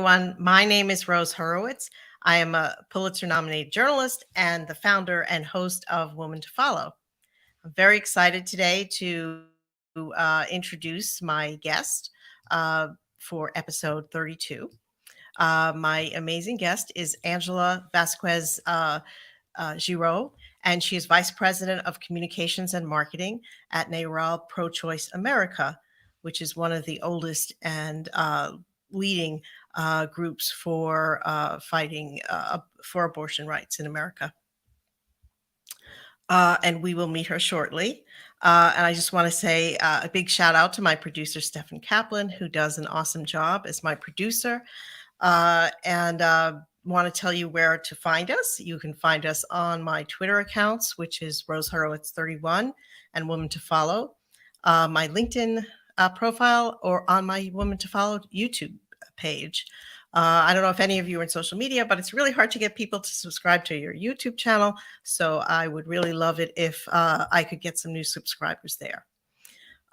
everyone. My name is Rose Horowitz. I am a Pulitzer-nominated journalist and the founder and host of Woman to Follow. I'm very excited today to introduce my guest for episode 32. My amazing guest is Angela Vasquez-Giroux, and she is Vice President of Communications and Marketing at NARAL Pro-Choice America, which is one of the oldest and leading groups for fighting for abortion rights in America. And we will meet her shortly. And I just want to say a big shout out to my producer, Stephen Kaplan, who does an awesome job as my producer. And want to tell you where to find us. You can find us on my Twitter accounts, which is Rose Horowitz31 and Woman to Follow, my LinkedIn profile, or on my Woman to Follow YouTube page. I don't know if any of you are in social media, but it's really hard to get people to subscribe to your YouTube channel. So I would really love it if I could get some new subscribers there.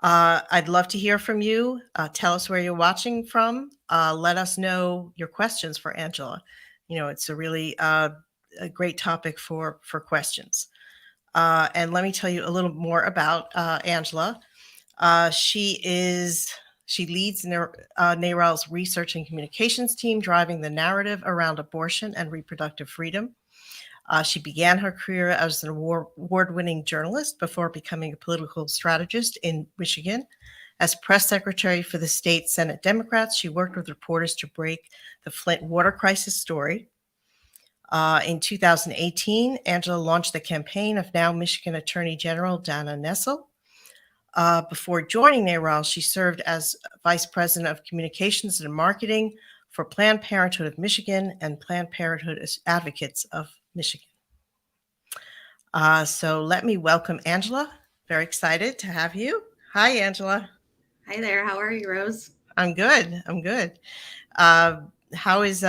I'd love to hear from you. Tell us where you're watching from. Let us know your questions for Angela. You know, it's a really a great topic for questions. And let me tell you a little more about Angela. She leads NARAL's research and communications team, driving the narrative around abortion and reproductive freedom. She began her career as an award-winning journalist before becoming a political strategist in Michigan. As press secretary for the state Senate Democrats, she worked with reporters to break the Flint water crisis story. In 2018, Angela launched the campaign of now Michigan Attorney General Dana Nessel. Before joining NARAL, she served as Vice President of Communications and Marketing for Planned Parenthood of Michigan and Planned Parenthood Advocates of Michigan. So let me welcome Angela. Very excited to have you. Hi, Angela. Hi there. How are you, Rose? I'm good. How is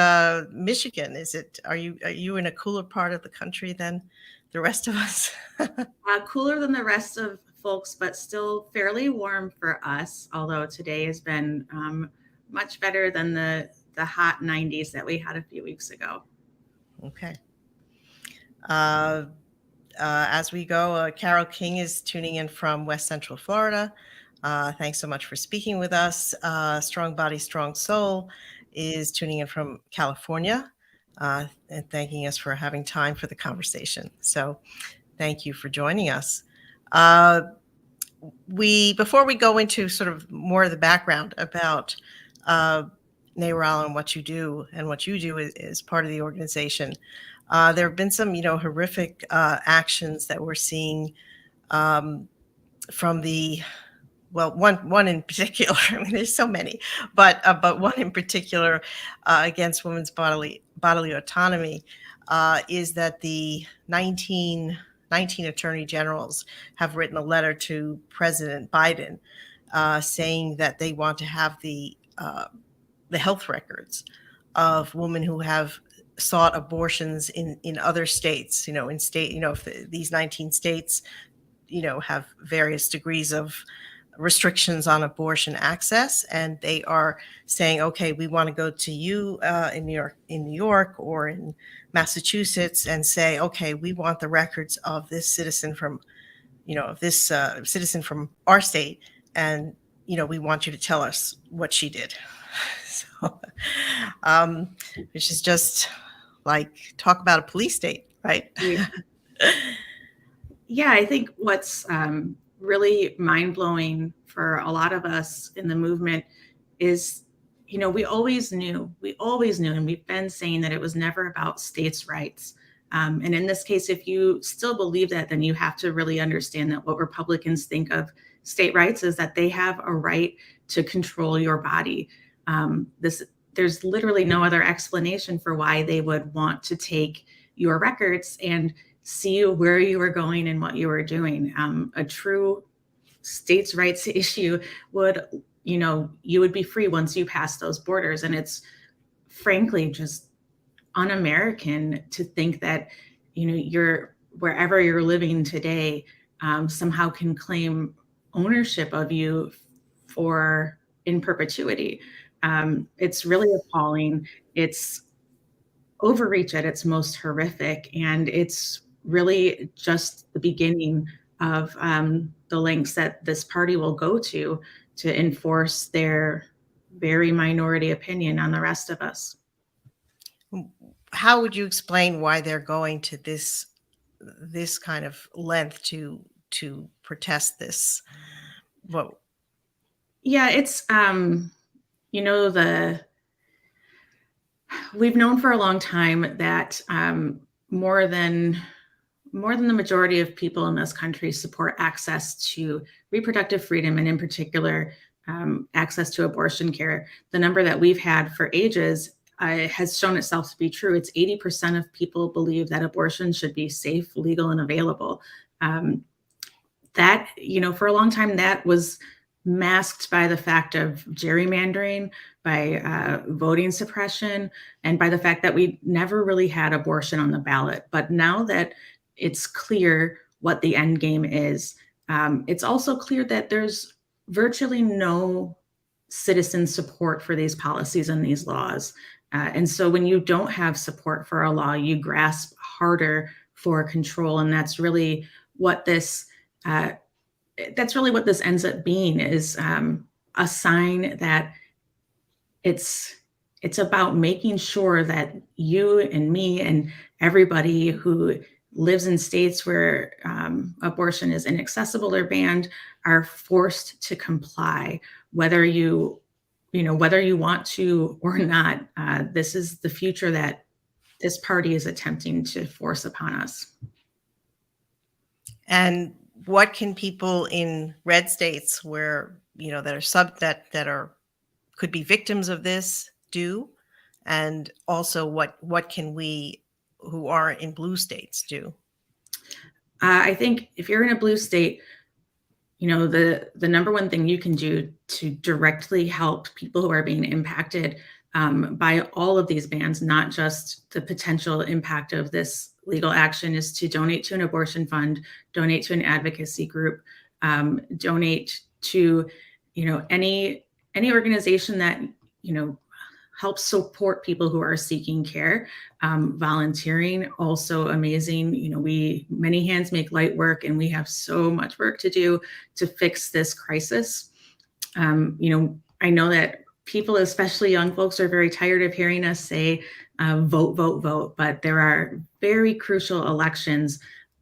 Michigan? Are you in a cooler part of the country than the rest of us? Cooler than the rest of folks, but still fairly warm for us. Although today has been much better than the hot 90s that we had a few weeks ago. Okay. As we go, Carol King is tuning in from West Central Florida. Thanks so much for speaking with us. Strong Body, Strong Soul is tuning in from California and thanking us for having time for the conversation. So thank you for joining us. Before we go into sort of more of the background about NARAL and what you do as part of the organization, there have been some, horrific actions that we're seeing from one in particular. I mean, there's so many, but one in particular against women's bodily autonomy is that the 19 attorney generals have written a letter to President Biden saying that they want to have the health records of women who have sought abortions in other states, if these 19 states, have various degrees of restrictions on abortion access, and they are saying, okay, we want to go to you in New York or in Massachusetts and say, okay, we want the records of this citizen from our state, and we want you to tell us what she did. So, which is just like, talk about a police state, right? Yeah, I think what's really mind-blowing for a lot of us in the movement is, we always knew, and we've been saying that it was never about states' rights. And in this case, if you still believe that, then you have to really understand that what Republicans think of state rights is that they have a right to control your body. There's literally no other explanation for why they would want to take your records and see where you were going and what you were doing. A true states' rights issue would, you would be free once you pass those borders. And it's frankly just un-American to think that, you're wherever you're living today somehow can claim ownership of you in perpetuity. It's really appalling. It's overreach at its most horrific, and it's really just the beginning of the lengths that this party will go to enforce their very minority opinion on the rest of us. How would you explain why they're going to this kind of length to protest this? Well, Yeah, it's you know, we've known for a long time that more than the majority of people in this country support access to reproductive freedom, and in particular, access to abortion care. The number that we've had for ages has shown itself to be true. It's 80% of people believe that abortion should be safe, legal, and available. Um, that, for a long time, that was masked by the fact of gerrymandering, by voting suppression, and by the fact that we never really had abortion on the ballot. But now that it's clear what the end game is, it's also clear that there's virtually no citizen support for these policies and these laws. And so when you don't have support for a law, you grasp harder for control. And uh, that's really what this ends up being, is a sign that it's about making sure that you and me and everybody who lives in states where abortion is inaccessible or banned are forced to comply, whether whether you want to or not. This is the future that this party is attempting to force upon us. and what can people in red states where that are that are could be victims of this do, and also what can we who are in blue states do? I think if you're in a blue state, the number one thing you can do to directly help people who are being impacted by all of these bans, not just the potential impact of this legal action, is to donate to an abortion fund, donate to an advocacy group, donate to any organization that helps support people who are seeking care. Volunteering, also amazing. Many hands make light work, and we have so much work to do to fix this crisis. I know that people, especially young folks, are very tired of hearing us say, vote, vote, vote, but there are very crucial elections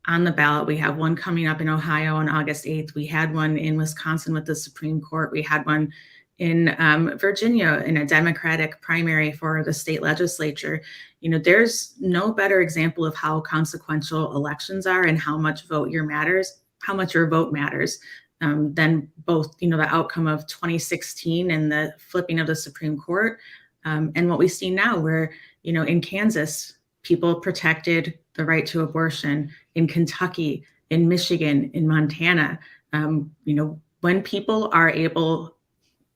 on the ballot. We have one coming up in Ohio on August 8th. We had one in Wisconsin with the Supreme Court. We had one in Virginia in a Democratic primary for the state legislature. There's no better example of how consequential elections are and how much how much your vote matters, than both, the outcome of 2016 and the flipping of the Supreme Court, and what we see now, where, in Kansas, people protected the right to abortion. In Kentucky, in Michigan, in Montana, when people are able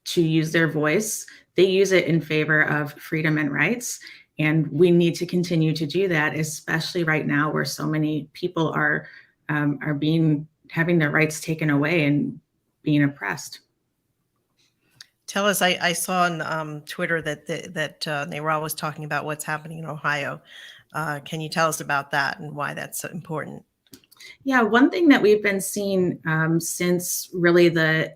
to use their voice, they use it in favor of freedom and rights. And we need to continue to do that, especially right now where so many people are having their rights taken away and being oppressed. Tell us, I saw on Twitter that NARAL was talking about what's happening in Ohio. Can you tell us about that and why that's so important? Yeah, one thing that we've been seeing since really the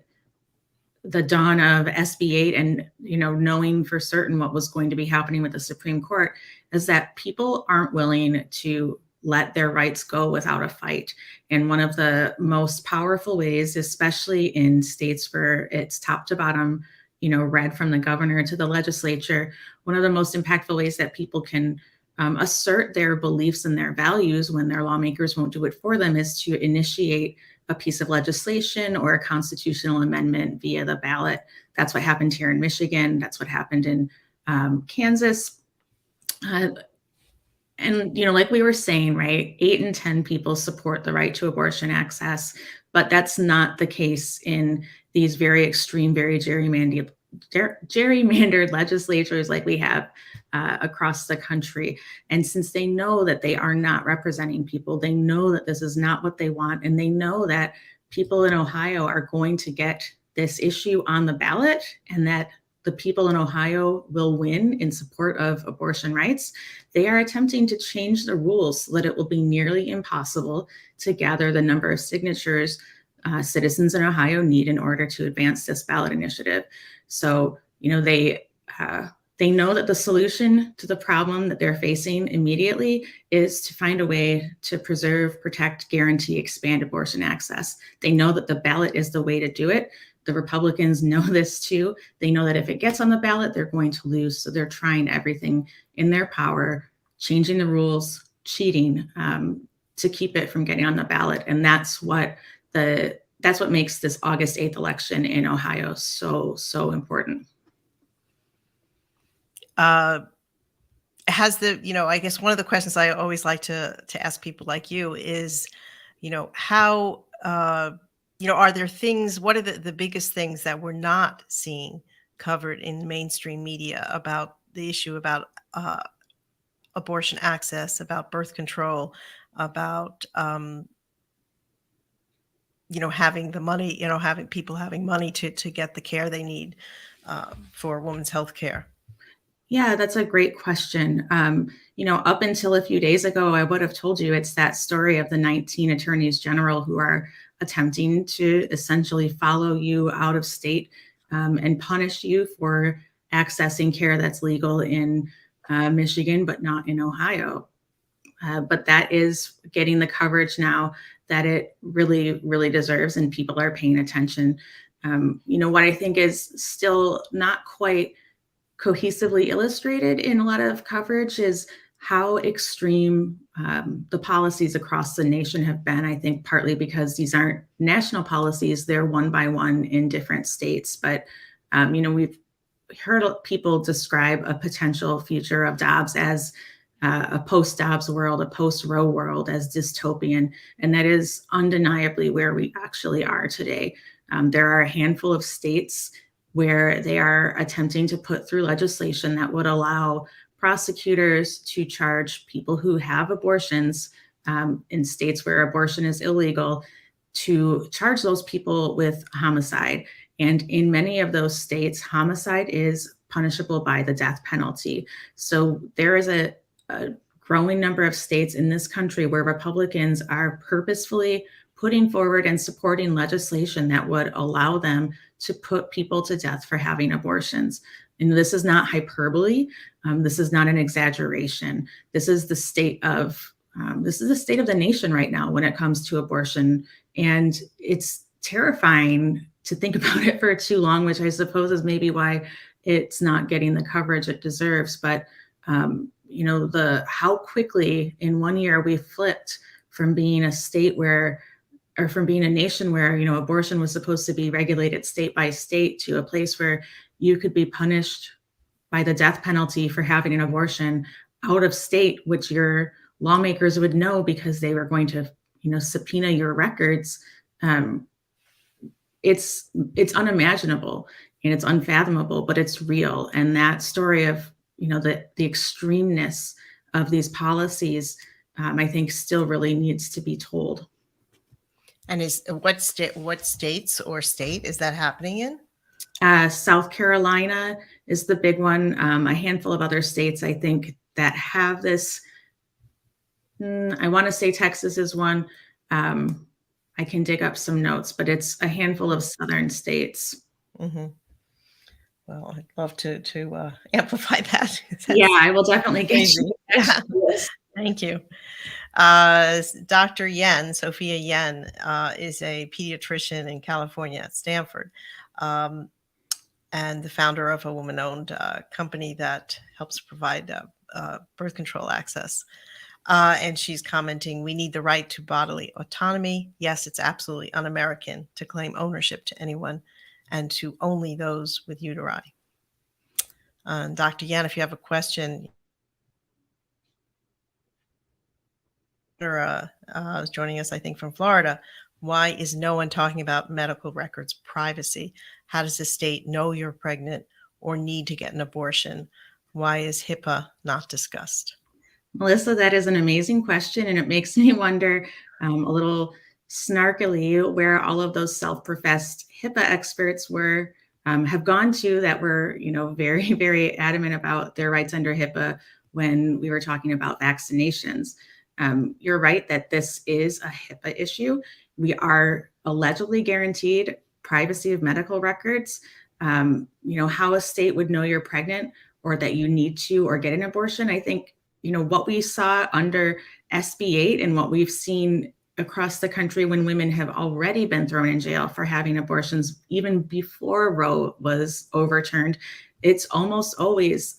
dawn of SB 8 and knowing for certain what was going to be happening with the Supreme Court is that people aren't willing to let their rights go without a fight. And one of the most powerful ways, especially in states where it's top to bottom, red from the governor to the legislature, one of the most impactful ways that people can assert their beliefs and their values when their lawmakers won't do it for them is to initiate a piece of legislation or a constitutional amendment via the ballot. That's what happened here in Michigan. That's what happened in Kansas. And, like we were saying, right, 8 in 10 people support the right to abortion access, but that's not the case in these very extreme, very gerrymandered legislatures like we have across the country. And since they know that they are not representing people, they know that this is not what they want, and they know that people in Ohio are going to get this issue on the ballot, and that the people in Ohio will win in support of abortion rights, they are attempting to change the rules so that it will be nearly impossible to gather the number of signatures citizens in Ohio need in order to advance this ballot initiative. So, they know that the solution to the problem that they're facing immediately is to find a way to preserve, protect, guarantee, expand abortion access. They know that the ballot is the way to do it. The Republicans know this too. They know that if it gets on the ballot, they're going to lose. So they're trying everything in their power, changing the rules, cheating, to keep it from getting on the ballot. And that's what makes this August 8th election in Ohio so important. I guess one of the questions I always like to ask people like you is, how, are there things, what are the biggest things that we're not seeing covered in mainstream media about the issue about abortion access, about birth control, about, having the money, having people having money to get the care they need for women's health care? Yeah, that's a great question. Up until a few days ago, I would have told you it's that story of the 19 attorneys general who are attempting to essentially follow you out of state and punish you for accessing care that's legal in Michigan, but not in Ohio. But that is getting the coverage now that it really, really deserves, and people are paying attention. What I think is still not quite cohesively illustrated in a lot of coverage is how extreme the policies across the nation have been. I think partly because these aren't national policies, they're one by one in different states. But, we've heard people describe a potential future of Dobbs as a post-Dobbs world, a post-Roe world, as dystopian. And that is undeniably where we actually are today. There are a handful of states where they are attempting to put through legislation that would allow prosecutors to charge people who have abortions in states where abortion is illegal, to charge those people with homicide. And in many of those states, homicide is punishable by the death penalty. So there is a growing number of states in this country where Republicans are purposefully putting forward and supporting legislation that would allow them to put people to death for having abortions. And this is not hyperbole. This is not an exaggeration. This is the state of the nation right now when it comes to abortion. And it's terrifying to think about it for too long, which I suppose is maybe why it's not getting the coverage it deserves. But how quickly in 1 year we flipped from being a state where, or from being a nation where, abortion was supposed to be regulated state by state, to a place where you could be punished by the death penalty for having an abortion out of state, which your lawmakers would know because they were going to, subpoena your records. It's unimaginable and it's unfathomable, but it's real. And that story of, the extremeness of these policies, I think still really needs to be told. And what states or state is that happening in? South Carolina is the big one. A handful of other states, I think, that have this. I want to say Texas is one. I can dig up some notes, but it's a handful of southern states. Mm-hmm. Well, I'd love to amplify that. Yeah, I will definitely get you. Yeah. Thank you. Dr. Yen, Sophia Yen, is a pediatrician in California at Stanford, and the founder of a woman-owned company that helps provide birth control access. And she's commenting, "We need the right to bodily autonomy. Yes, it's absolutely un-American to claim ownership to anyone and to only those with uteri." Dr. Yan, if you have a question, is joining us, I think, from Florida. Why is no one talking about medical records privacy? How does the state know you're pregnant or need to get an abortion? Why is HIPAA not discussed? Melissa, that is an amazing question, and it makes me wonder a little snarkily where all of those self-professed HIPAA experts were have gone to that were, very, very adamant about their rights under HIPAA when we were talking about vaccinations. You're right that this is a HIPAA issue. We are allegedly guaranteed privacy of medical records. How a state would know you're pregnant or that you need to or get an abortion. I think, what we saw under SB 8 and what we've seen across the country when women have already been thrown in jail for having abortions, even before Roe was overturned, it's almost always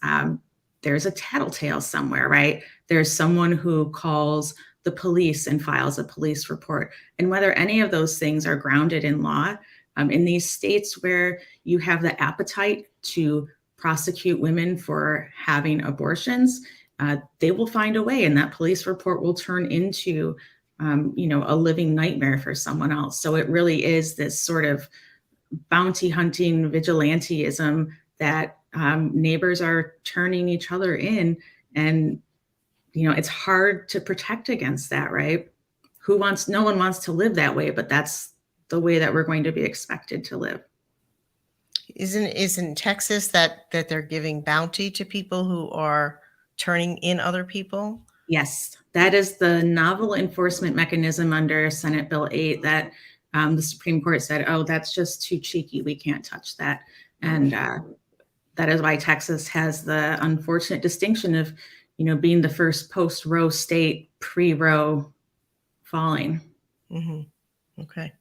there's a tattletale somewhere, right? There's someone who calls the police and files a police report. And whether any of those things are grounded in law, in these states where you have the appetite to prosecute women for having abortions, they will find a way, and that police report will turn into a living nightmare for someone else. So it really is this sort of bounty hunting vigilantism that neighbors are turning each other in. And, it's hard to protect against that, right? No one wants to live that way, but that's the way that we're going to be expected to live. Isn't Texas that they're giving bounty to people who are turning in other people? Yes, that is the novel enforcement mechanism under Senate Bill 8 that the Supreme Court said, oh, that's just too cheeky. We can't touch that. And that is why Texas has the unfortunate distinction of, being the first post-Roe state, pre-Roe falling. Mm-hmm. Okay.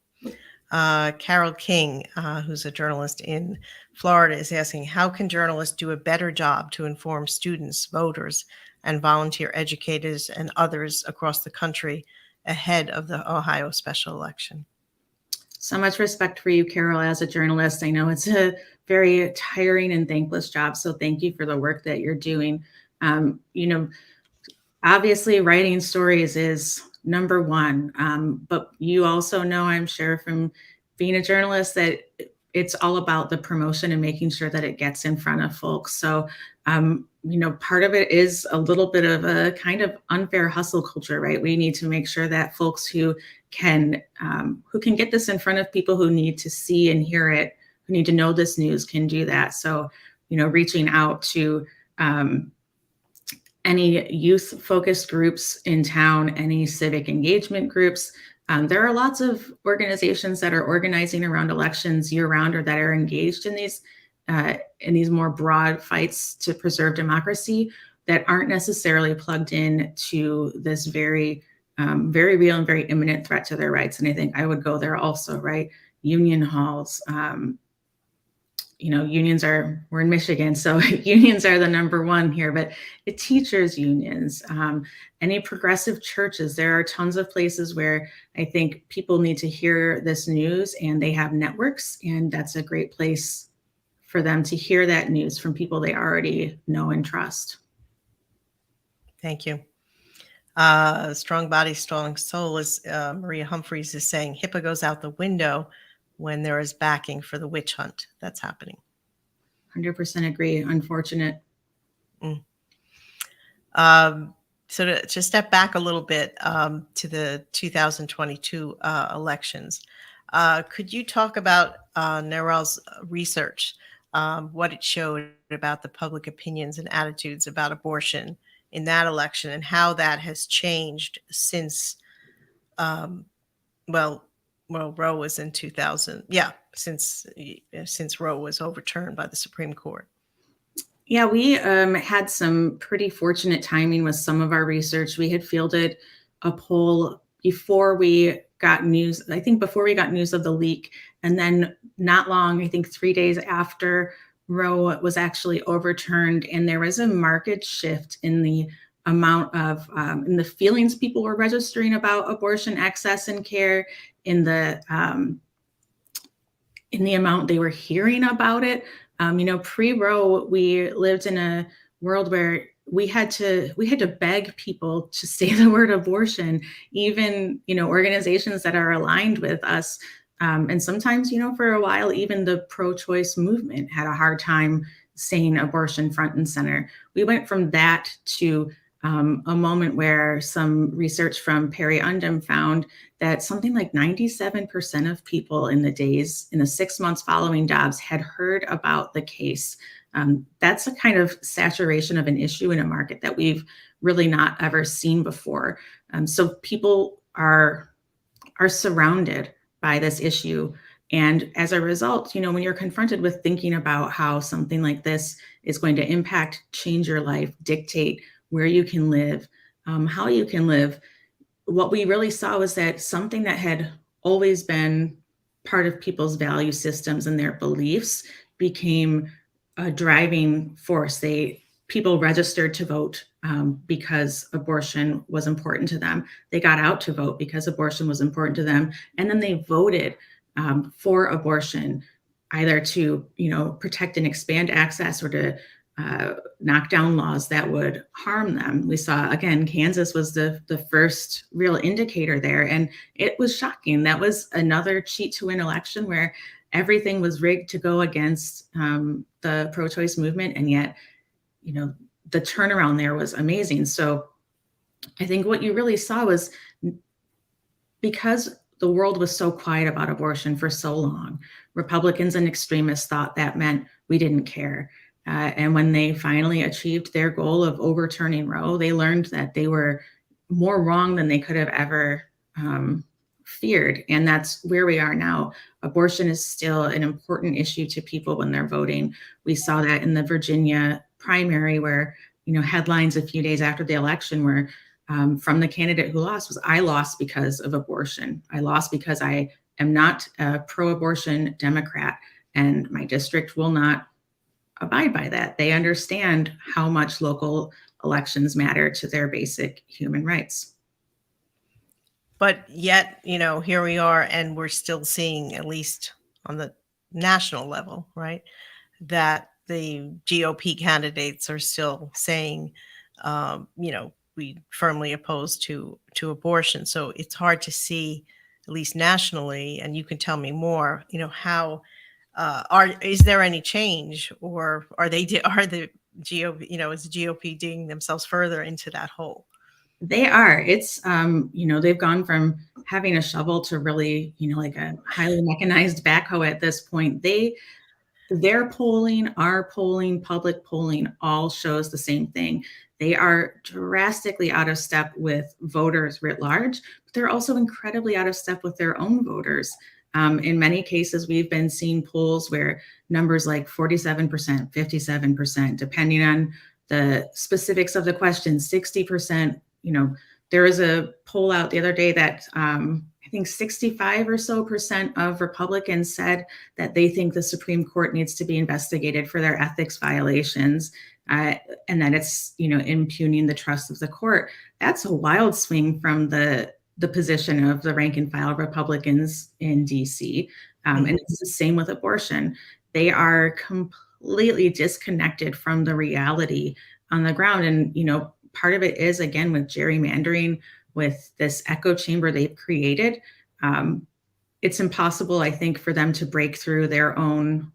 Carol King, who's a journalist in Florida, is asking, how can journalists do a better job to inform students, voters, and volunteer educators and others across the country ahead of the Ohio special election? So much respect for you, Carol, as a journalist. I know it's a very tiring and thankless job, so thank you for the work that you're doing. Obviously, writing stories is number one, but you also know, I'm sure from being a journalist, that it's all about the promotion and making sure that it gets in front of folks. So, part of it is a little bit of a kind of unfair hustle culture, right? We need to make sure that folks who can get this in front of people who need to see and hear it, who need to know this news, can do that. So, reaching out to any youth-focused groups in town, any civic engagement groups. There are lots of organizations that are organizing around elections year-round or that are engaged in these more broad fights to preserve democracy that aren't necessarily plugged in to this very, very real and very imminent threat to their rights. And I think I would go there also, right? Union halls. We're in Michigan, so unions are the number one here, but the teachers unions, any progressive churches, there are tons of places where I think people need to hear this news, and they have networks, and that's a great place for them to hear that news from people they already know and trust. Thank you. Strong Body, Strong Soul is Maria Humphreys is saying HIPAA goes out the window when there is backing for the witch hunt that's happening. 100% agree. Unfortunate. So to step back a little bit to the 2022 elections, could you talk about NARAL's research, what it showed about the public opinions and attitudes about abortion in that election, and how that has changed since, Roe was in 2000. Yeah, since Roe was overturned by the Supreme Court. Yeah, we had some pretty fortunate timing with some of our research. We had fielded a poll before we got news, I think before we got news of the leak. And then not long, I think 3 days after Roe was actually overturned, and there was a marked shift in the amount of, in the feelings people were registering about abortion access and care, in the amount they were hearing about it. Pre-Roe, we lived in a world where we had to beg people to say the word abortion, even, organizations that are aligned with us. And sometimes, for a while, even the pro-choice movement had a hard time saying abortion front and center. We went from that to a moment where some research from Perry Undum found that something like 97% of people in the 6 months following Dobbs had heard about the case. That's a kind of saturation of an issue in a market that we've really not ever seen before. So people are surrounded by this issue. And as a result, when you're confronted with thinking about how something like this is going to impact, change your life, dictate where you can live, how you can live, what we really saw was that something that had always been part of people's value systems and their beliefs became a driving force. People registered to vote because abortion was important to them. They got out to vote because abortion was important to them, and then they voted for abortion, either to protect and expand access or to knock down laws that would harm them. We saw, again, Kansas was the first real indicator there, and it was shocking. That was another cheat to win election where everything was rigged to go against the pro-choice movement, and yet, the turnaround there was amazing. So I think what you really saw was, because the world was so quiet about abortion for so long, Republicans and extremists thought that meant we didn't care. And when they finally achieved their goal of overturning Roe, they learned that they were more wrong than they could have ever feared. And that's where we are now. Abortion is still an important issue to people when they're voting. We saw that in the Virginia primary, where headlines a few days after the election were from the candidate who lost was, "I lost because of abortion. I lost because I am not a pro-abortion Democrat, and my district will not abide by that." They understand how much local elections matter to their basic human rights. But yet, here we are, and we're still seeing, at least on the national level, right, that the GOP candidates are still saying, we firmly oppose to abortion. So it's hard to see, at least nationally, and you can tell me more, how is there any change, or are the GOP, is the GOP digging themselves further into that hole? They are. It's, they've gone from having a shovel to really, like a highly mechanized backhoe at this point. Their polling, our polling, public polling all shows the same thing. They are drastically out of step with voters writ large, but they're also incredibly out of step with their own voters. In many cases, we've been seeing polls where numbers like 47%, 57%, depending on the specifics of the question, 60%. There was a poll out the other day that I think 65 or so percent of Republicans said that they think the Supreme Court needs to be investigated for their ethics violations, and that it's impugning the trust of the court. That's a wild swing from the position of the rank and file Republicans in DC. And it's the same with abortion. They are completely disconnected from the reality on the ground. And, part of it is, again, with gerrymandering, with this echo chamber they've created. It's impossible, I think, for them to break through their own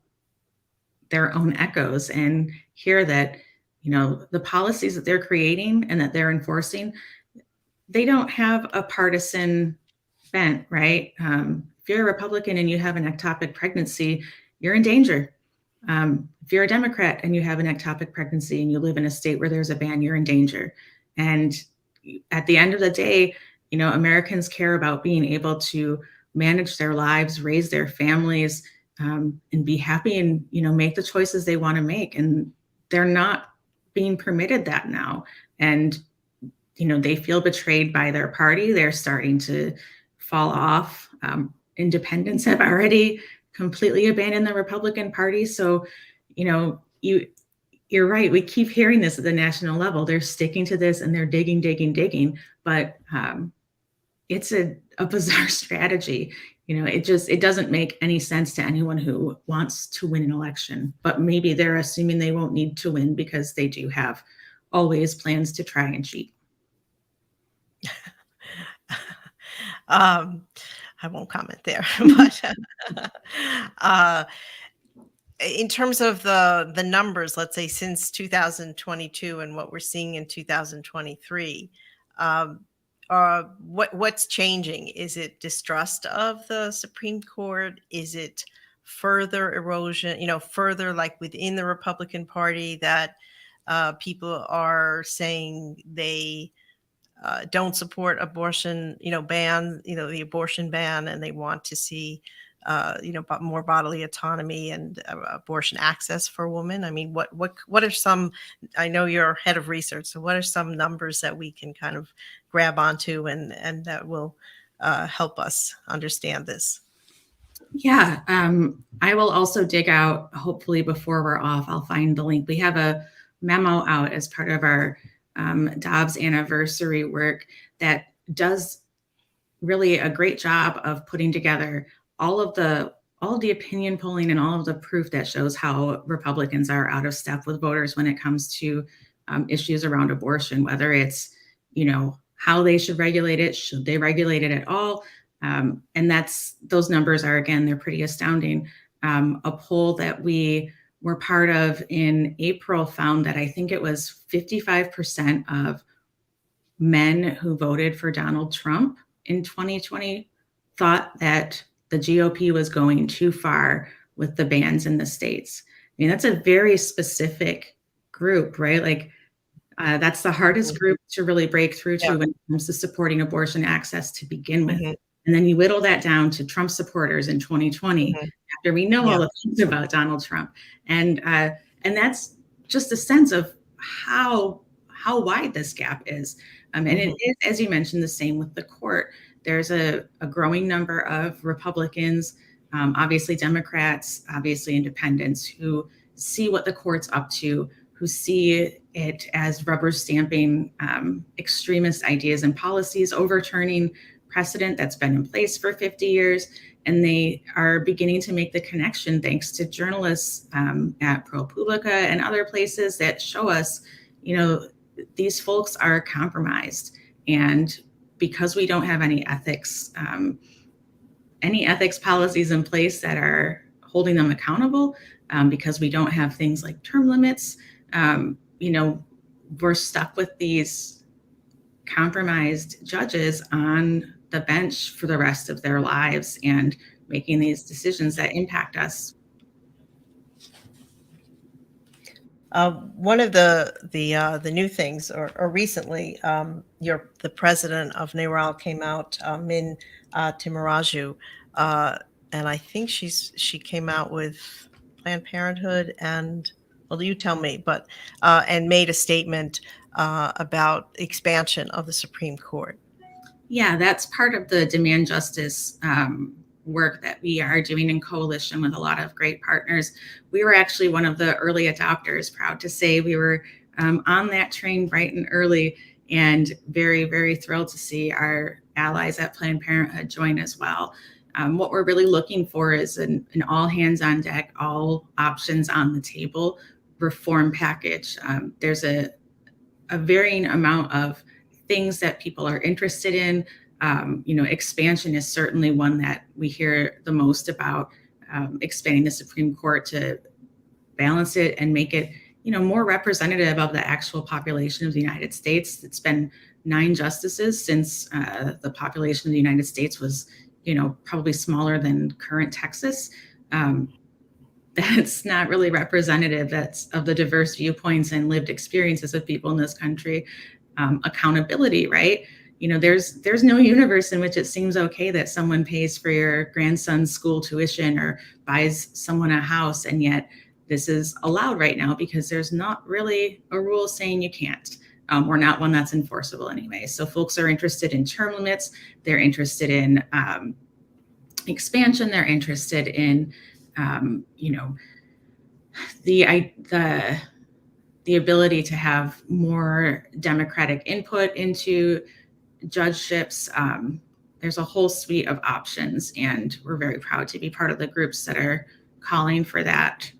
echoes and hear that, the policies that they're creating and that they're enforcing, they don't have a partisan bent, right? If you're a Republican and you have an ectopic pregnancy, you're in danger. If you're a Democrat and you have an ectopic pregnancy and you live in a state where there's a ban, you're in danger. And at the end of the day, Americans care about being able to manage their lives, raise their families, and be happy and, make the choices they want to make. And they're not being permitted that now. And, they feel betrayed by their party. They're starting to fall off. Independents have already completely abandoned the Republican Party. So, you're right. We keep hearing this at the national level. They're sticking to this and they're digging. But it's a bizarre strategy. It doesn't make any sense to anyone who wants to win an election. But maybe they're assuming they won't need to win because they do have always plans to try and cheat. I won't comment there, but in terms of the numbers, let's say since 2022 and what we're seeing in 2023, um, what's changing? Is it distrust of the Supreme Court? Is it further erosion? Further like within the Republican Party that people are saying they don't support abortion, ban, the abortion ban, and they want to see, but more bodily autonomy and abortion access for women. I mean, what are some? I know you're head of research, so what are some numbers that we can kind of grab onto and that will help us understand this? Yeah, I will also dig out, hopefully before we're off, I'll find the link. We have a memo out as part of our Dobbs anniversary work that does really a great job of putting together all of the opinion polling and all of the proof that shows how Republicans are out of step with voters when it comes to issues around abortion, whether it's, how they should regulate it, should they regulate it at all? And those numbers are, again, they're pretty astounding. A poll that we were part of in April found that I think it was 55% of men who voted for Donald Trump in 2020 thought that the GOP was going too far with the bans in the states. I mean, that's a very specific group, right? Like, that's the hardest group to really break through to when it comes to supporting abortion access to begin with. And then you whittle that down to Trump supporters in 2020, after we know all the things about Donald Trump. And that's just a sense of how wide this gap is. And it is, as you mentioned, the same with the court. There's a growing number of Republicans, obviously Democrats, obviously independents, who see what the court's up to, who see it as rubber stamping extremist ideas and policies, overturning precedent that's been in place for 50 years. And they are beginning to make the connection thanks to journalists at ProPublica and other places that show us, these folks are compromised. And because we don't have any ethics policies in place that are holding them accountable, because we don't have things like term limits, we're stuck with these compromised judges on the bench for the rest of their lives and making these decisions that impact us. One of the new things, or recently, the president of NARAL came out, Min Timaraju, and I think she came out with Planned Parenthood and, well, you tell me, but and made a statement about expansion of the Supreme Court. Yeah, that's part of the demand justice work that we are doing in coalition with a lot of great partners. We were actually one of the early adopters, proud to say. We were on that train bright and early, and very, very thrilled to see our allies at Planned Parenthood join as well. What we're really looking for is an all hands on deck, all options on the table reform package. There's a varying amount of things that people are interested in. Expansion is certainly one that we hear the most about, expanding the Supreme Court to balance it and make it, more representative of the actual population of the United States. It's been 9 justices since the population of the United States was, probably smaller than current Texas. That's not really representative of the diverse viewpoints and lived experiences of people in this country. Accountability, right? There's no universe in which it seems okay that someone pays for your grandson's school tuition or buys someone a house, and yet this is allowed right now because there's not really a rule saying you can't, or not one that's enforceable anyway. So folks are interested in term limits. They're interested in expansion. They're interested in the ability to have more democratic input into judgeships. There's a whole suite of options, and we're very proud to be part of the groups that are calling for that.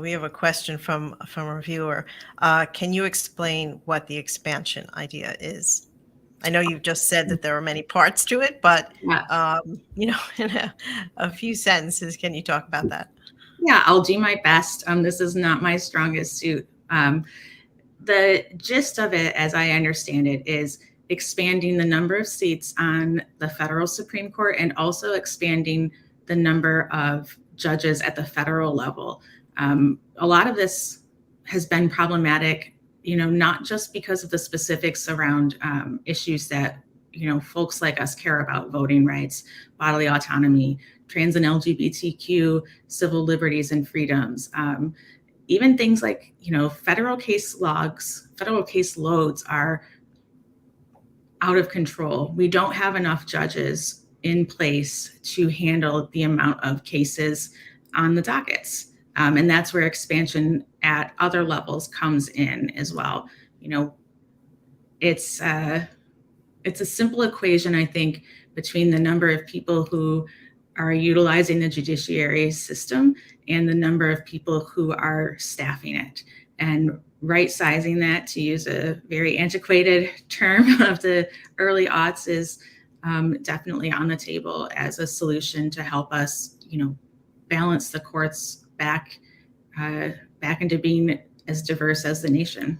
We have a question from a viewer. Can you explain what the expansion idea is? I know you've just said that there are many parts to it, but in a few sentences, can you talk about that? Yeah, I'll do my best. This is not my strongest suit. The gist of it, as I understand it, is expanding the number of seats on the federal Supreme Court and also expanding the number of judges at the federal level. A lot of this has been problematic, not just because of the specifics around issues that, folks like us care about: voting rights, bodily autonomy, trans and LGBTQ, civil liberties and freedoms. Even things like, federal case loads are out of control. We don't have enough judges in place to handle the amount of cases on the dockets. And that's where expansion at other levels comes in as well. It's it's a simple equation, I think, between the number of people who are utilizing the judiciary system and the number of people who are staffing it. And right sizing that, to use a very antiquated term of the early aughts, is definitely on the table as a solution to help us, balance the courts back into being as diverse as the nation.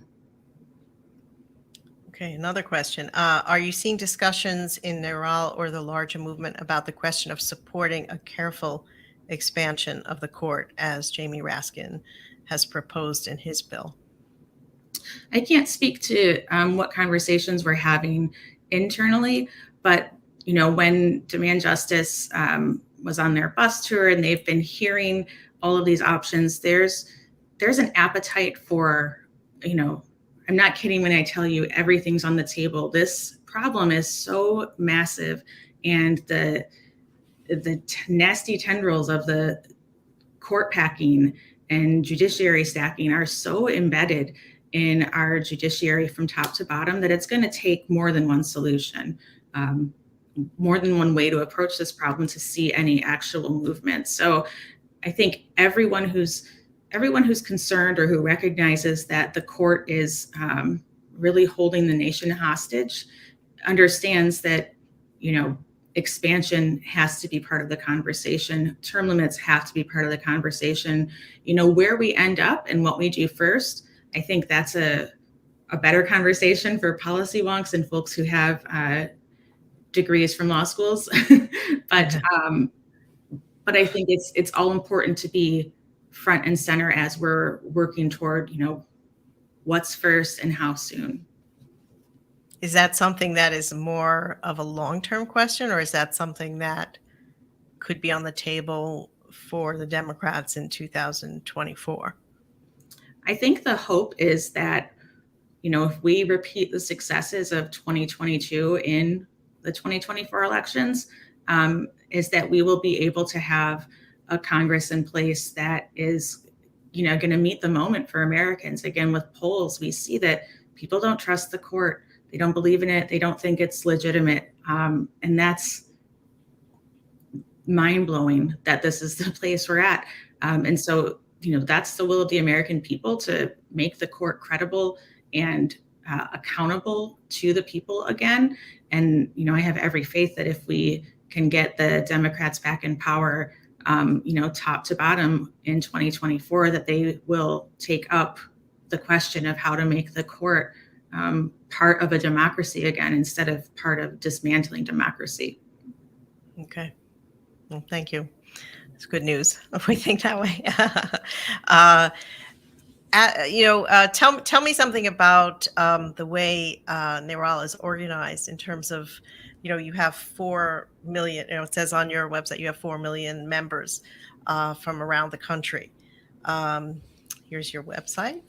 Okay, another question. Are you seeing discussions in NARAL or the larger movement about the question of supporting a careful expansion of the court, as Jamie Raskin has proposed in his bill? I can't speak to what conversations we're having internally, but when Demand Justice was on their bus tour and they've been hearing all of these options, there's an appetite for, I'm not kidding when I tell you everything's on the table. This problem is so massive, and the nasty tendrils of the court packing and judiciary stacking are so embedded in our judiciary from top to bottom that it's going to take more than one solution, more than one way to approach this problem to see any actual movement. So I think everyone who's concerned or who recognizes that the court is really holding the nation hostage understands that, expansion has to be part of the conversation. Term limits have to be part of the conversation. Where we end up and what we do first, I think that's a better conversation for policy wonks and folks who have degrees from law schools. But I think it's all important to be front and center as we're working toward, what's first and how soon. Is that something that is more of a long-term question, or is that something that could be on the table for the Democrats in 2024? I think the hope is that, if we repeat the successes of 2022 in the 2024 elections, is that we will be able to have a Congress in place that is, going to meet the moment for Americans. Again, with polls, we see that people don't trust the court. They don't believe in it. They don't think it's legitimate. And that's mind-blowing that this is the place we're at. And so, that's the will of the American people, to make the court credible and accountable to the people again. And, I have every faith that if we can get the Democrats back in power, top to bottom in 2024, that they will take up the question of how to make the court part of a democracy again, instead of part of dismantling democracy. Okay. Well, thank you. It's good news if we think that way. Tell me something about the way NARAL is organized in terms of, you have 4 million, it says on your website you have 4 million members from around the country. Here's your website,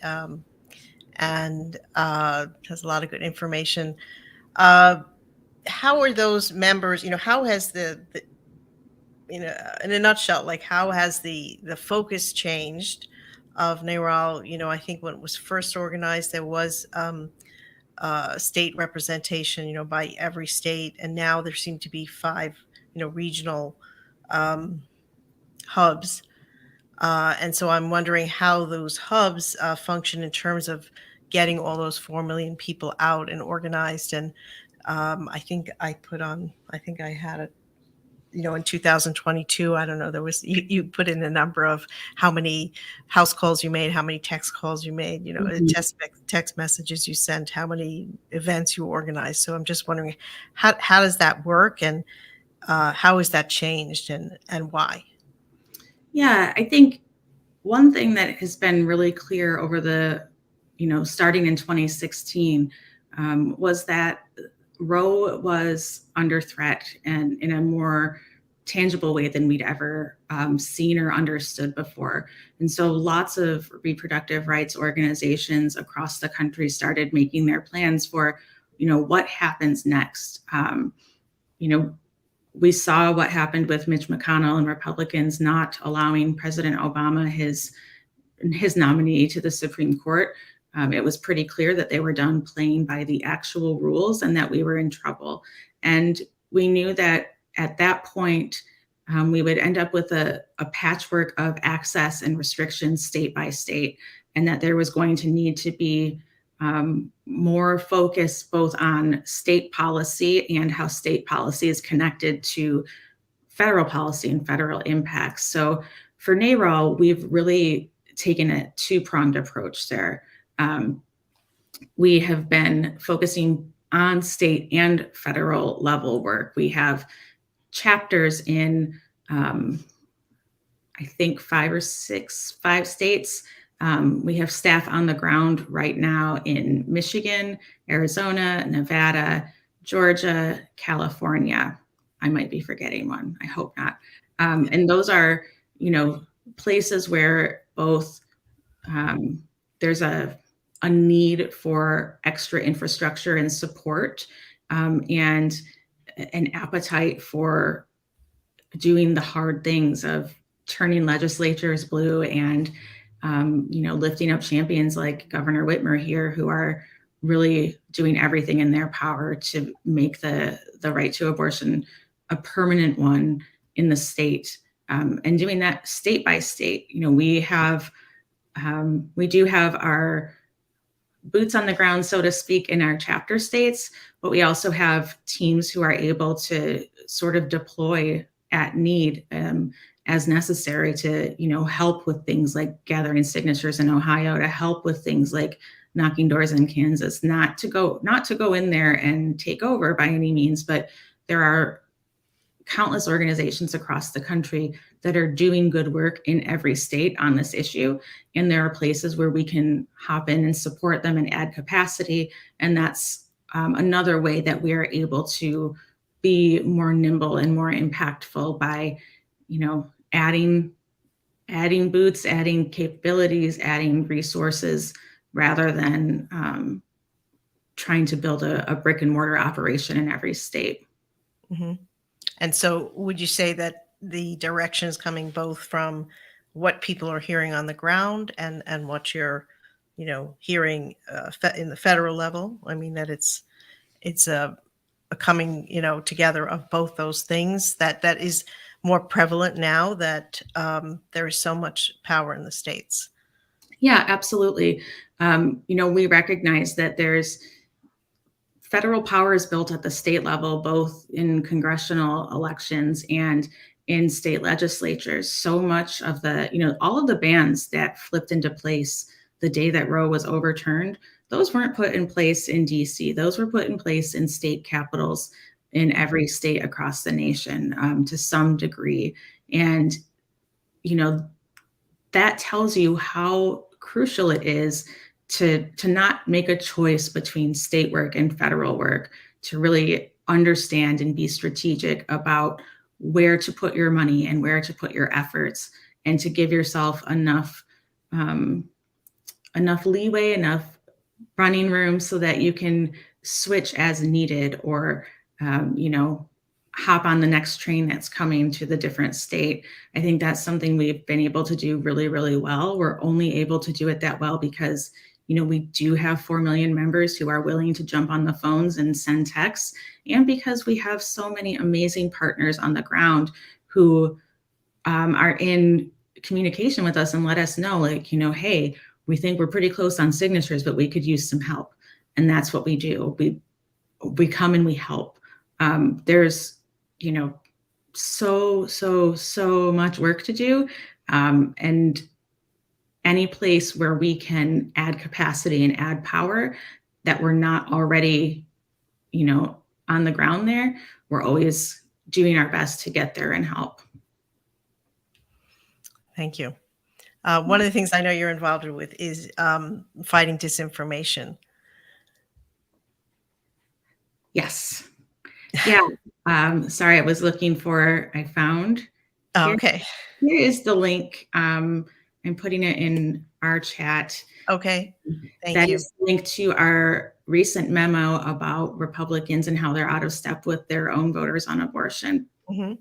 and has a lot of good information. How are those members, how has the in a nutshell, like how has the focus changed of NARAL? I think when it was first organized, there was state representation, by every state, and now there seem to be 5, regional hubs. And so I'm wondering how those hubs function in terms of getting all those 4 million people out and organized. And I think I had in 2022, I don't know, there was, you put in a number of how many house calls you made, how many text calls you made, Mhm. text messages you sent, how many events you organized. So I'm just wondering, how does that work, and how has that changed, and why? Yeah, I think one thing that has been really clear over starting in 2016, was that Roe was under threat and in a more tangible way than we'd ever seen or understood before. And so lots of reproductive rights organizations across the country started making their plans for, what happens next. You know, we saw what happened with Mitch McConnell and Republicans not allowing President Obama his nominee to the Supreme Court. It was pretty clear that they were done playing by the actual rules and that we were in trouble. And we knew that at that point, we would end up with a patchwork of access and restrictions state by state, and that there was going to need to be more focus both on state policy and how state policy is connected to federal policy and federal impacts. So for NARAL, we've really taken a two-pronged approach there. We have been focusing on state and federal level work. We have chapters in, I think, five states. We have staff on the ground right now in Michigan, Arizona, Nevada, Georgia, California. I might be forgetting one. I hope not. And those are, places where both there's a need for extra infrastructure and support, and an appetite for doing the hard things of turning legislatures blue and lifting up champions like Governor Whitmer here, who are really doing everything in their power to make the right to abortion a permanent one in the state, and doing that state by state. We do have our boots on the ground, so to speak, in our chapter states, but we also have teams who are able to sort of deploy at need, as necessary to, help with things like gathering signatures in Ohio, to help with things like knocking doors in Kansas, not to go in there and take over by any means, but there are countless organizations across the country that are doing good work in every state on this issue. And there are places where we can hop in and support them and add capacity. And that's another way that we are able to be more nimble and more impactful by, adding boots, adding capabilities, adding resources, rather than trying to build a brick and mortar operation in every state. Hmm. And so would you say that the direction is coming both from what people are hearing on the ground, and what you're, hearing in the federal level? I mean, that it's a coming, together of both those things that is more prevalent now that there is so much power in the states. Yeah, absolutely. We recognize that there's federal power is built at the state level, both in congressional elections and in state legislatures. So much of all of the bans that flipped into place the day that Roe was overturned, those weren't put in place in DC. Those were put in place in state capitals in every state across the nation, to some degree. And, that tells you how crucial it is to not make a choice between state work and federal work, to really understand and be strategic about where to put your money and where to put your efforts, and to give yourself enough leeway, enough running room so that you can switch as needed, or hop on the next train that's coming to the different state. I think that's something we've been able to do really, really well. We're only able to do it that well because, we do have 4 million members who are willing to jump on the phones and send texts, and because we have so many amazing partners on the ground who are in communication with us and let us know, like, hey, we think we're pretty close on signatures, but we could use some help. And that's what we do. We come and we help. There's, so much work to do. And any place where we can add capacity and add power that we're not already, on the ground there, we're always doing our best to get there and help. Thank you. One of the things I know you're involved with is fighting disinformation. Yes. Yeah. Sorry, I found Oh, here. okay. Here is the link. I'm putting it in our chat. Okay. Thank That you. is linked to our recent memo about Republicans and how they're out of step with their own voters on abortion. Hmm.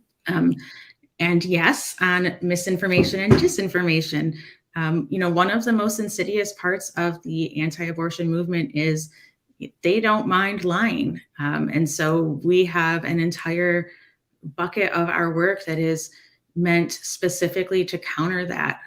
And yes, on misinformation and disinformation. One of the most insidious parts of the anti-abortion movement is they don't mind lying. And so we have an entire bucket of our work that is meant specifically to counter that.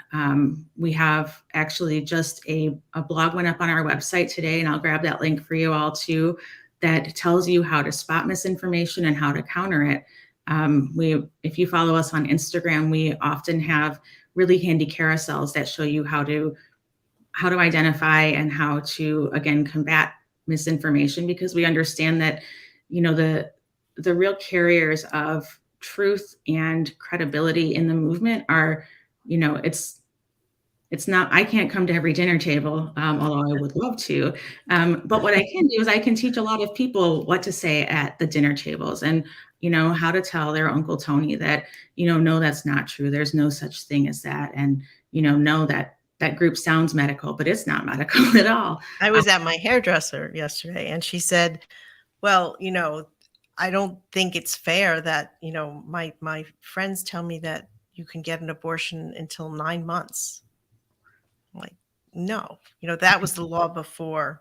We have actually just a blog went up on our website today, and I'll grab that link for you all too, that tells you how to spot misinformation and how to counter it. If you follow us on Instagram, we often have really handy carousels that show you how to identify and how to, again, combat misinformation, because we understand that, the real carriers of truth and credibility in the movement are, it's not, I can't come to every dinner table, although I would love to. But what I can do is I can teach a lot of people what to say at the dinner tables, and, how to tell their Uncle Tony that, no, that's not true. There's no such thing as that. And, know that that group sounds medical, but it's not medical at all. I was at my hairdresser yesterday, and she said, well, I don't think it's fair that, my friends tell me that you can get an abortion until 9 months. I'm like, no, that was the law before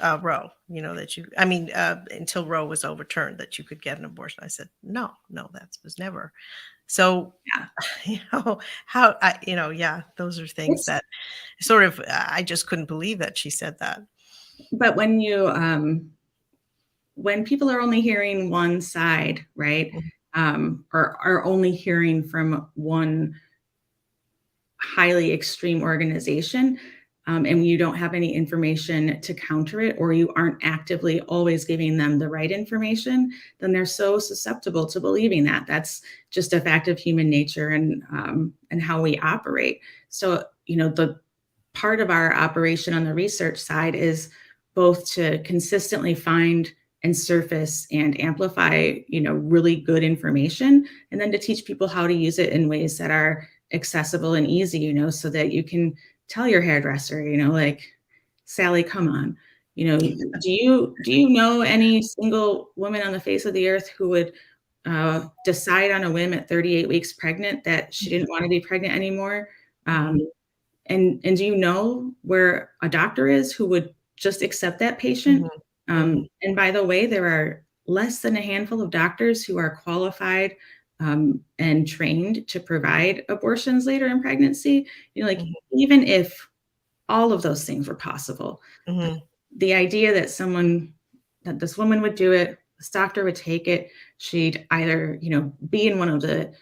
Roe, until Roe was overturned, that you could get an abortion. I said, no, that was never. So, Yeah. those are things that sort of, I just couldn't believe that she said that. But when people are only hearing one side, right, or are only hearing from one highly extreme organization, and you don't have any information to counter it, or you aren't actively always giving them the right information, then they're so susceptible to believing that. That's just a fact of human nature and how we operate. So, the part of our operation on the research side is both to consistently find and surface and amplify, really good information, and then to teach people how to use it in ways that are accessible and easy, so that you can tell your hairdresser, like, Sally, come on, do you know any single woman on the face of the earth who would decide on a whim at 38 weeks pregnant that she didn't want to be pregnant anymore? And do you know where a doctor is who would just accept that patient? And by the way, there are less than a handful of doctors who are qualified and trained to provide abortions later in pregnancy. Even if all of those things were possible, the idea that this woman would do it, this doctor would take it, she'd either, be in one of the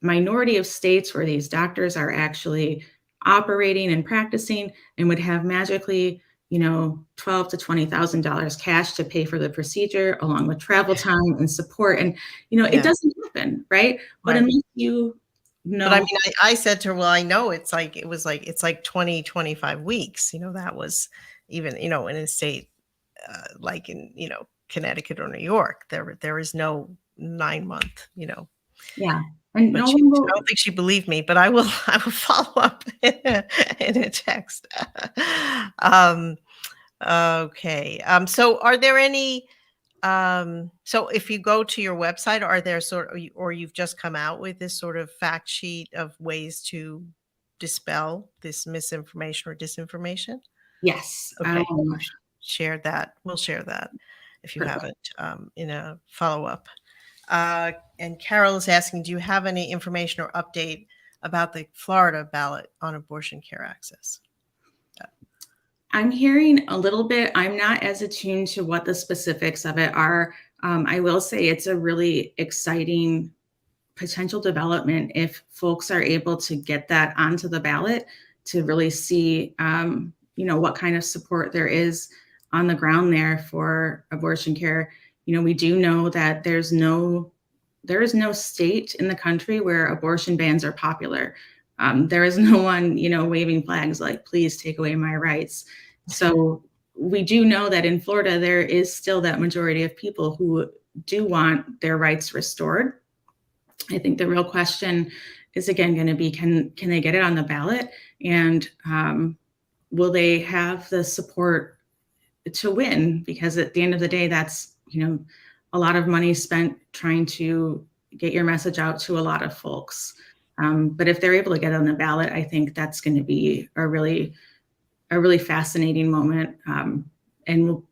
minority of states where these doctors are actually operating and practicing, and would have magically, $12,000 to $20,000 cash to pay for the procedure, along with travel time and support. And, it doesn't happen, right? But unless but I mean, I said to her, well, I know it's like 20, 25 weeks. That was even, in a state like in, Connecticut or New York, there is no 9-month, Yeah. And But no I one will. don't think she believed me, but I will follow up in a text. Okay. So are there any, so if you go to your website, are there or you've just come out with this sort of fact sheet of ways to dispel this misinformation or disinformation? Yes. Okay. Share that. We'll share that if you Perfect. haven't, in a follow-up. And Carol is asking, do you have any information or update about the Florida ballot on abortion care access? I'm hearing a little bit. I'm not as attuned to what the specifics of it are. I will say it's a really exciting potential development if folks are able to get that onto the ballot to really see, what kind of support there is on the ground there for abortion care. We do know that there is no state in the country where abortion bans are popular. There is no one, waving flags like, please take away my rights. So we do know that in Florida, there is still that majority of people who do want their rights restored. I think the real question is again going to be, can they get it on the ballot, and will they have the support to win? Because at the end of the day, that's a lot of money spent trying to get your message out to a lot of folks. But if they're able to get on the ballot, I think that's going to be a really fascinating moment, and we'll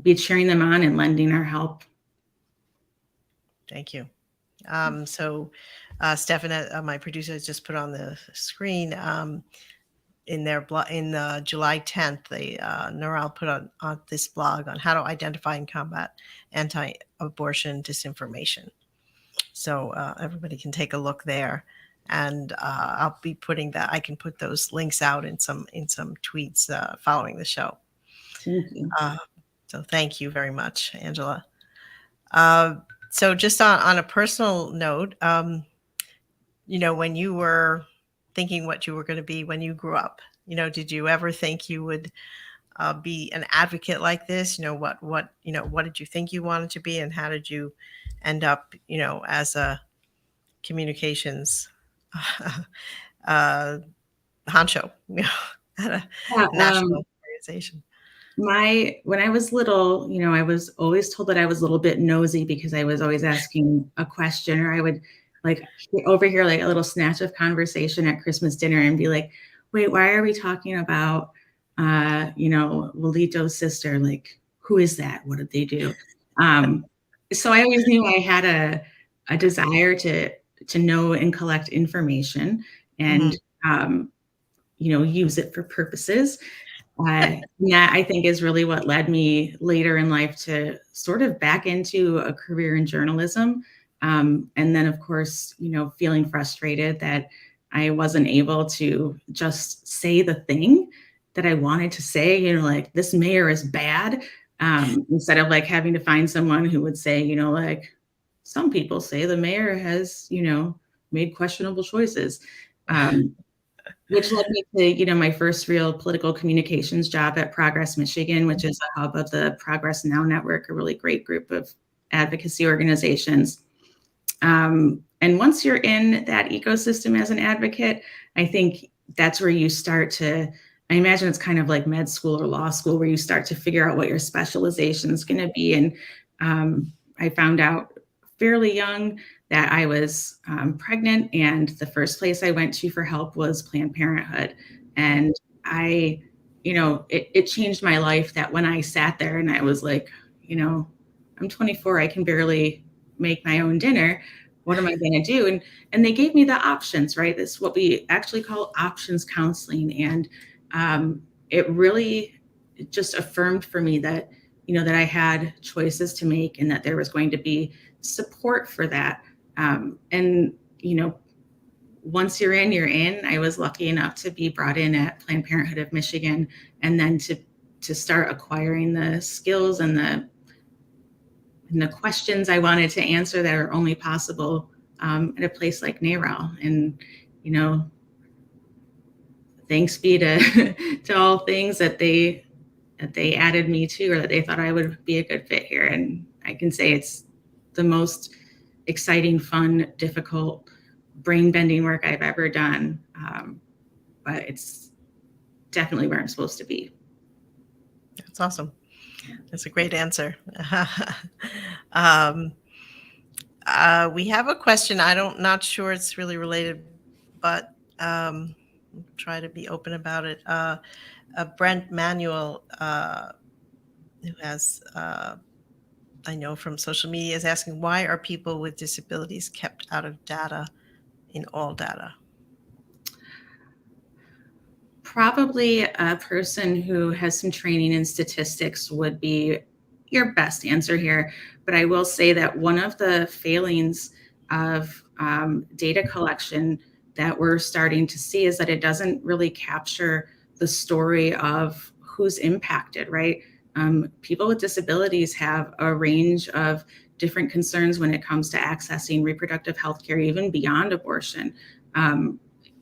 be cheering them on and lending our help. Thank you. So Stefan, my producer, has just put on the screen in their in July 10th, NARAL put on this blog on how to identify and combat anti-abortion disinformation. So everybody can take a look there, and I'll be putting that. I can put those links out in some tweets following the show. Thank you. So thank you very much, Angela. So just on a personal note, when you were thinking what you were going to be when you grew up, did you ever think you would be an advocate like this? What did you think you wanted to be, and how did you end up, as a communications honcho, at a national organization? When I was little, I was always told that I was a little bit nosy because I was always asking a question, or I would overhear like a little snatch of conversation at Christmas dinner and be like, wait, why are we talking about, Lolito's sister? Like, who is that? What did they do? So I always knew I had a desire to know and collect information and, use it for purposes. That I think is really what led me later in life to sort of back into a career in journalism. And then, of course, feeling frustrated that I wasn't able to just say the thing that I wanted to say, like, this mayor is bad, instead of like having to find someone who would say, like, some people say the mayor has, made questionable choices. Which led me to, my first real political communications job at Progress Michigan, which is a hub of the Progress Now Network, a really great group of advocacy organizations. And once you're in that ecosystem as an advocate, I think that's where you start to, I imagine it's kind of like med school or law school, where you start to figure out what your specialization is going to be. And I found out fairly young that I was pregnant, and the first place I went to for help was Planned Parenthood. And it changed my life that when I sat there and I was like, I'm 24, I can barely make my own dinner. What am I going to do? And they gave me the options, right? This is what we actually call options counseling. And it really just affirmed for me that, that I had choices to make and that there was going to be support for that. And once you're in, you're in. I was lucky enough to be brought in at Planned Parenthood of Michigan, and then to start acquiring the skills and the questions I wanted to answer that are only possible at a place like NARAL. And thanks be to all things that they added me to, or that they thought I would be a good fit here. And I can say it's the most exciting, fun, difficult, brain-bending work I've ever done. But it's definitely where I'm supposed to be. That's awesome. That's a great answer. We have a question. Not sure it's really related, but try to be open about it. Brent Manuel, who has, I know from social media, is asking, why are people with disabilities kept out of data, in all data? Probably a person who has some training in statistics would be your best answer here, but I will say that one of the failings of data collection that we're starting to see is that it doesn't really capture the story of who's impacted, right? People with disabilities have a range of different concerns when it comes to accessing reproductive health care, even beyond abortion.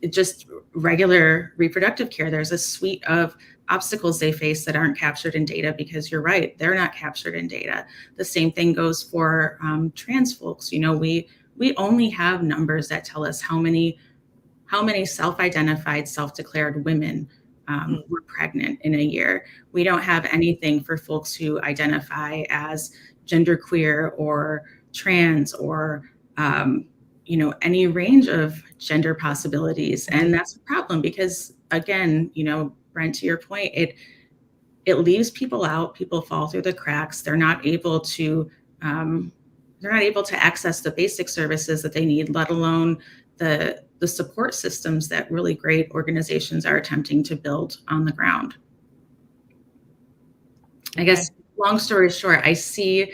Just regular reproductive care, there's a suite of obstacles they face that aren't captured in data, because you're right, they're not captured in data. The same thing goes for trans folks. We only have numbers that tell us how many self-identified, self-declared women were pregnant in a year. We don't have anything for folks who identify as genderqueer or trans or any range of gender possibilities. And that's a problem because, again, Brent, to your point, it leaves people out. People fall through the cracks. They're not able to access the basic services that they need, let alone the support systems that really great organizations are attempting to build on the ground. I guess, long story short, I see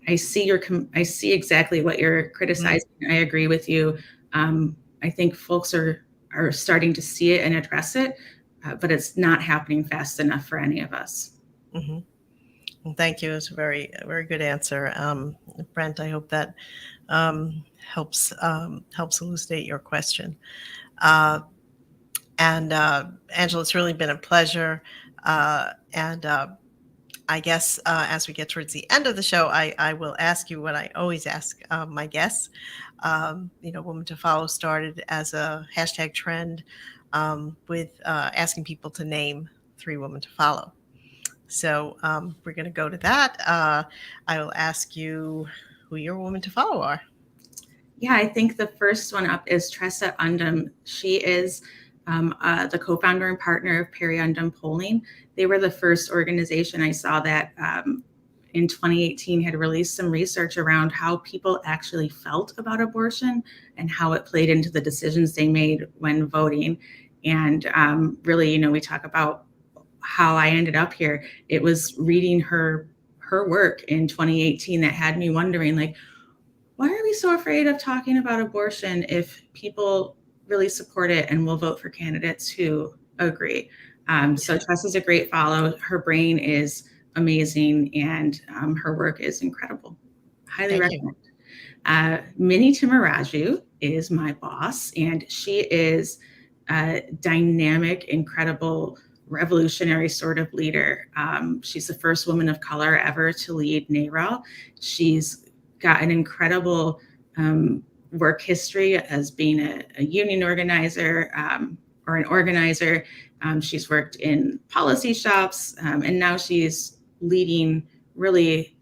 exactly what you're criticizing. I agree with you. I think folks are starting to see it and address it, but it's not happening fast enough for any of us. Mm-hmm. Well, thank you. It's a very, very good answer, Brent. I hope that helps elucidate your question. And Angela, it's really been a pleasure. And I guess as we get towards the end of the show, I will ask you what I always ask my guests. Woman to Follow started as a hashtag trend with asking people to name 3 women to follow. So we're going to go to that. I will ask you who your women to follow are. Yeah, I think the first one up is Tressa Undum. She is the co-founder and partner of Perry Undum Polling. They were the first organization I saw that in 2018 had released some research around how people actually felt about abortion and how it played into the decisions they made when voting. And really, we talk about how I ended up here. It was reading her work in 2018 that had me wondering, like, why are we so afraid of talking about abortion if people really support it and will vote for candidates who agree? So Tressa's a great follow. Her brain is amazing, and her work is incredible. Highly recommend. Minnie Timaraju is my boss, and she is a dynamic, incredible, revolutionary sort of leader. She's the first woman of color ever to lead NARAL. She's got an incredible work history as being a union organizer or an organizer. She's worked in policy shops, and now she's leading really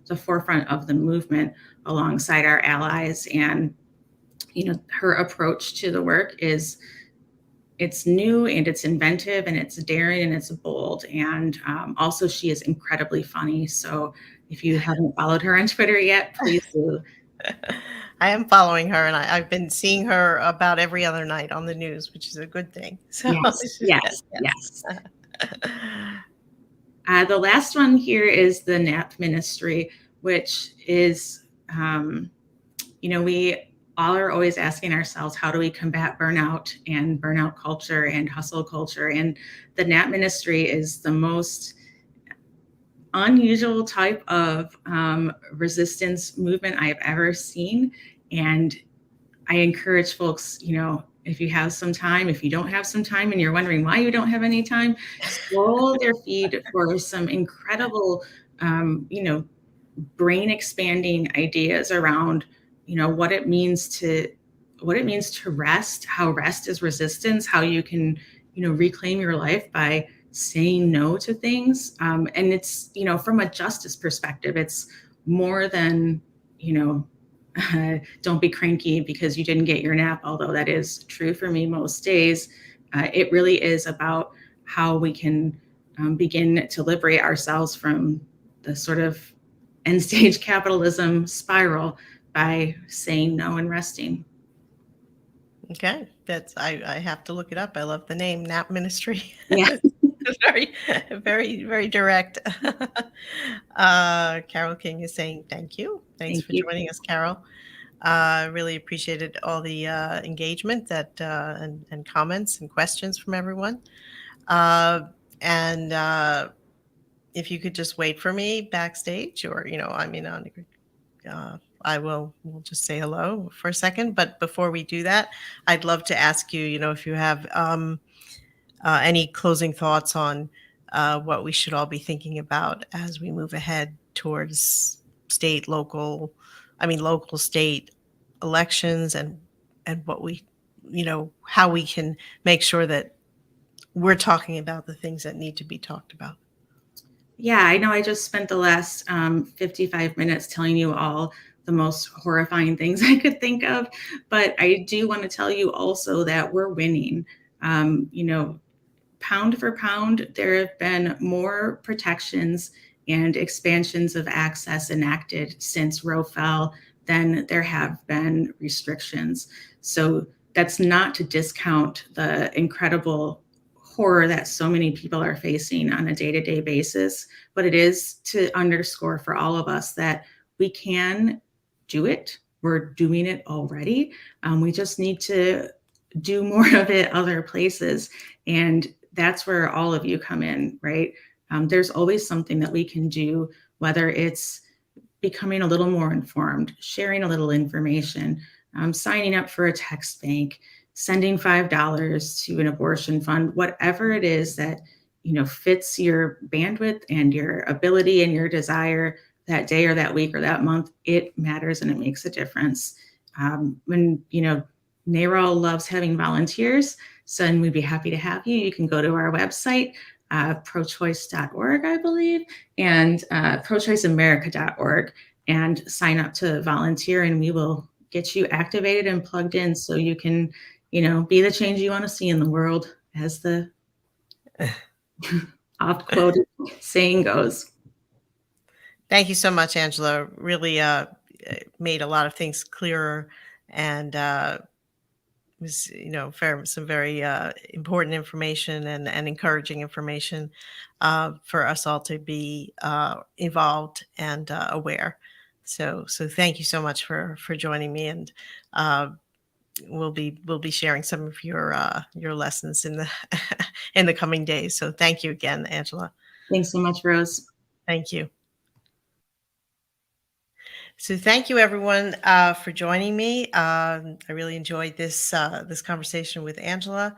the forefront of the movement alongside our allies. And her approach to the work it's new and it's inventive and it's daring and it's bold. And also she is incredibly funny. So if you haven't followed her on Twitter yet, please do. I am following her, and I've been seeing her about every other night on the news, which is a good thing. So yes. The last one here is the NAP ministry, which is, we all are always asking ourselves, how do we combat burnout and burnout culture and hustle culture? And the NAP ministry is the most unusual type of resistance movement I have ever seen. And I encourage folks, if you have some time, if you don't have some time and you're wondering why you don't have any time, scroll their feed for some incredible, brain expanding ideas around, what it means to rest, how rest is resistance, how you can, reclaim your life by saying no to things. And it's, from a justice perspective, it's more than, don't be cranky because you didn't get your nap, although that is true for me most days. It really is about how we can begin to liberate ourselves from the sort of end stage capitalism spiral by saying no and resting. Okay, I have to look it up. I love the name, NAP Ministry. Yeah. Very, very, very direct. Carol King is saying thank you. Thanks Thank for you. joining us, Carol. Really appreciated all the engagement and comments and questions from everyone. Uh, and if you could just wait for me backstage, or I mean, I will just say hello for a second. But before we do that, I'd love to ask you, if you have any closing thoughts on what we should all be thinking about as we move ahead towards state, local, local, state elections, and what we, how we can make sure that we're talking about the things that need to be talked about. Yeah, I know I just spent the last 55 minutes telling you all the most horrifying things I could think of, but I do want to tell you also that we're winning. You know, pound for pound, there have been more protections and expansions of access enacted since Roe fell than there have been restrictions. So that's not to discount the incredible horror that so many people are facing on a day-to-day basis, but it is to underscore for all of us that we can do it. We're doing it already. We just need to do more of it other places. And that's where all of you come in, right? There's always something that we can do, whether it's becoming a little more informed, sharing a little information, signing up for a text bank, sending $5 to an abortion fund, whatever it is that fits your bandwidth and your ability and your desire that day or that week or that month. It matters and it makes a difference. When NARAL loves having volunteers, so and we'd be happy to have you. You can go to our website, prochoice.org, I believe, and prochoiceamerica.org, and sign up to volunteer, and we will get you activated and plugged in so you can, be the change you want to see in the world, as the oft-quoted saying goes. Thank you so much, Angela. Really made a lot of things clearer, and was some very important information and encouraging information for us all to be involved and aware. So thank you so much for joining me, and uh, we'll be sharing some of your lessons in the in the coming days. So thank you again, Angela. Thanks so much, Rose. Thank you. So thank you, everyone, for joining me. I really enjoyed this conversation with Angela.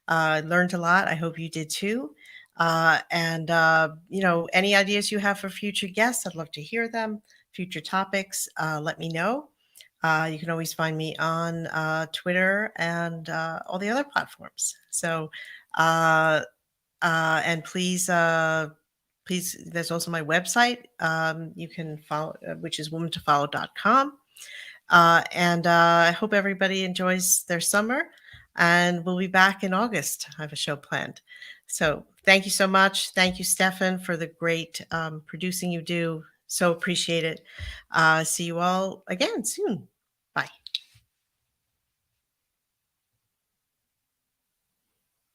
Learned a lot. I hope you did too. And any ideas you have for future guests, I'd love to hear them. Future topics, let me know. You can always find me on Twitter and all the other platforms. So, and please, there's also my website. You can follow, which is womantofollow.com. And I hope everybody enjoys their summer. And we'll be back in August. I have a show planned. So thank you so much. Thank you, Stefan, for the great producing you do. So appreciate it. See you all again soon. Bye.